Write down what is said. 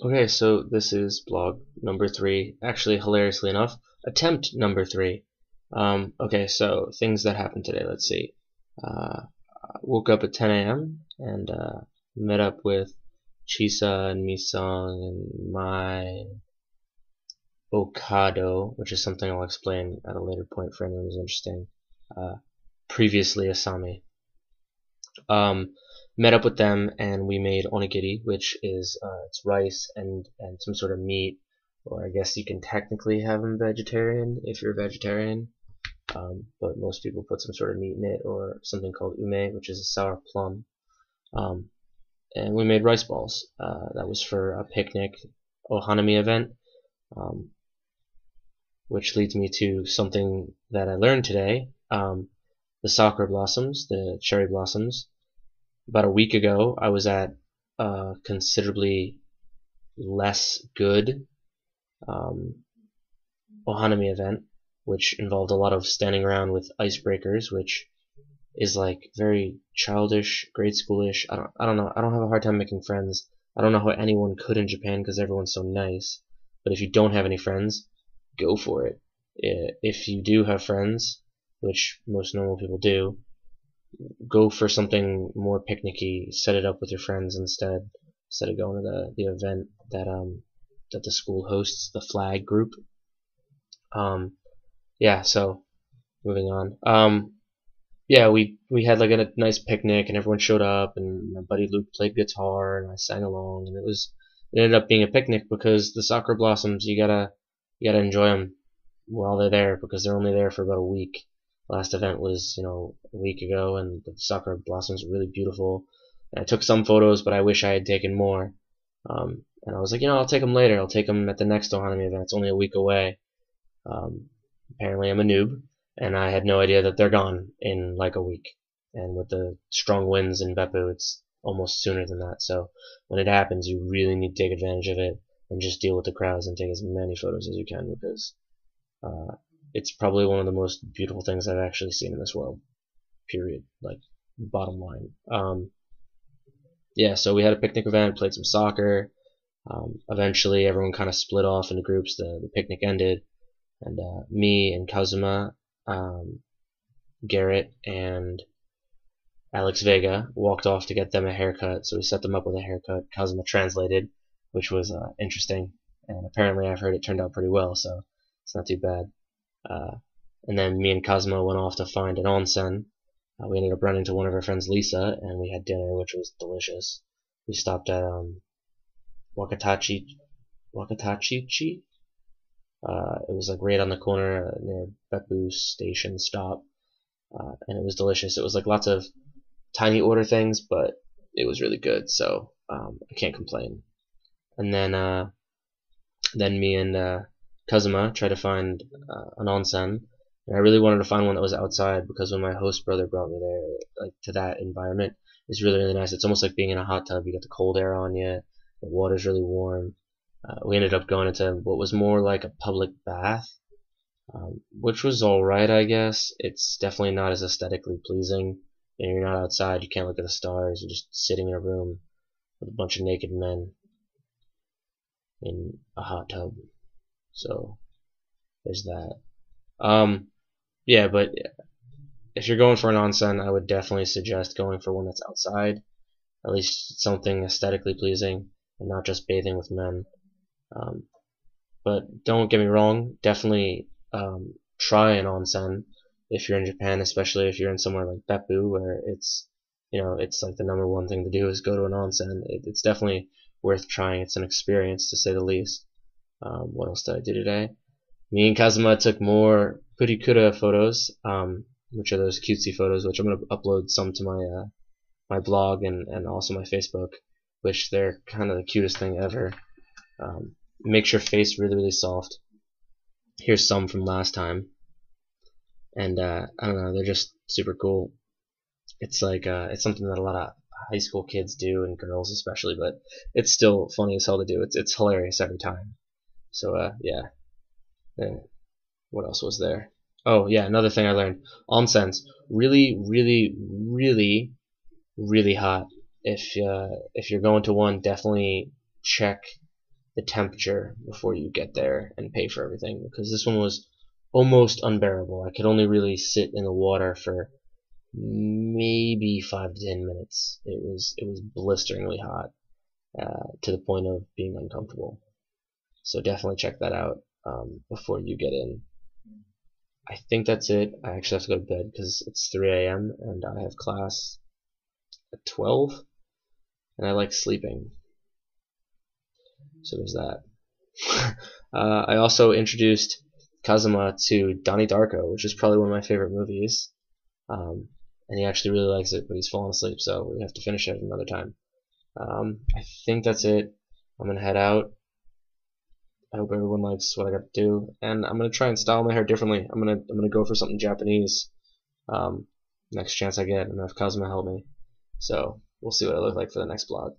Okay, so this is blog number 3. Actually, hilariously enough, attempt number 3. Okay, so things that happened today. Let's see. I woke up at 10 a.m. and met up with Chisa and Misong and my Okado, which is something I'll explain at a later point for anyone who's interesting. Previously Asami. Met up with them and we made onigiri, which is it's rice and some sort of meat, or I guess you can technically have them vegetarian if you're a vegetarian, but most people put some sort of meat in it, or something called ume, which is a sour plum. And we made rice balls. That was for a picnic ohanami event, which leads me to something that I learned today. The sakura blossoms, the cherry blossoms. About a week ago, I was at a considerably less good ohanami event, which involved a lot of standing around with icebreakers, which is like very childish, grade schoolish. I don't know. I don't have a hard time making friends. I don't know how anyone could in Japan because everyone's so nice. But if you don't have any friends, go for it. If you do have friends, which most normal people do, go for something more picnicky. Set it up with your friends instead of going to the event that the school hosts, the flag group. Yeah, so moving on. Yeah, we had like a nice picnic and everyone showed up and my buddy Luke played guitar and I sang along, and it ended up being a picnic because the sakura blossoms, you gotta enjoy them while they're there because they're only there for about a week. Last event was, a week ago, and the sakura blossoms were really beautiful. And I took some photos, but I wish I had taken more. And I was like, I'll take them later. I'll take them at the next ohanami event. It's only a week away. Apparently I'm a noob, and I had no idea that they're gone in like a week. And with the strong winds in Beppu, it's almost sooner than that. So when it happens, you really need to take advantage of it and just deal with the crowds and take as many photos as you can, because it's probably one of the most beautiful things I've actually seen in this world. Period. Like, bottom line. Yeah, so we had a picnic event, played some soccer. Eventually, everyone kind of split off into groups. The picnic ended, and me and Kazuma, Garrett, and Alex Vega walked off to get them a haircut. So we set them up with a haircut. Kazuma translated, which was interesting, and apparently I've heard it turned out pretty well, so it's not too bad. And then me and Kazuma went off to find an onsen. We ended up running into one of our friends, Lisa, and we had dinner, which was delicious. We stopped at Wakatachi. It was like right on the corner near Beppu Station stop, and it was delicious. It was like lots of tiny order things, but it was really good, so I can't complain. And then me and Kazuma tried to find an onsen, and I really wanted to find one that was outside because when my host brother brought me there, like to that environment, it's really, really nice. It's almost like being in a hot tub. You get the cold air on you, the water's really warm. We ended up going into what was more like a public bath, which was alright, I guess. It's definitely not as aesthetically pleasing. You're not outside, you can't look at the stars, you're just sitting in a room with a bunch of naked men in a hot tub. So there's that. Yeah, but if you're going for an onsen, I would definitely suggest going for one that's outside. At least something aesthetically pleasing and not just bathing with men. But don't get me wrong, definitely try an onsen if you're in Japan, especially if you're in somewhere like Beppu, where it's like the number one thing to do is go to an onsen. It's definitely worth trying. It's an experience, to say the least. What else did I do today? Me and Kazuma took more purikura photos, which are those cutesy photos, which I'm going to upload some to my blog and also my Facebook, which they're kind of the cutest thing ever. Makes your face really, really soft. Here's some from last time, and I don't know, they're just super cool. It's like it's something that a lot of high school kids do, and girls especially, but it's still funny as hell to do. It's hilarious every time. So yeah. What else was there? Oh yeah, another thing I learned: onsens, really, really, really, really hot. If you're going to one, definitely check the temperature before you get there and pay for everything, because this one was almost unbearable. I could only really sit in the water for maybe 5 to 10 minutes. It was blisteringly hot, to the point of being uncomfortable. So definitely check that out before you get in. I think that's it. I actually have to go to bed because it's 3 a.m. and I have class at 12, and I like sleeping. So there's that. I also introduced Kazuma to Donnie Darko, which is probably one of my favorite movies. And he actually really likes it, but he's fallen asleep, so we have to finish it another time. I think that's it. I'm gonna head out. I hope everyone likes what I got to do, and I'm gonna try and style my hair differently. I'm gonna go for something Japanese next chance I get, and have Kazuma help me. So we'll see what I look like for the next vlog.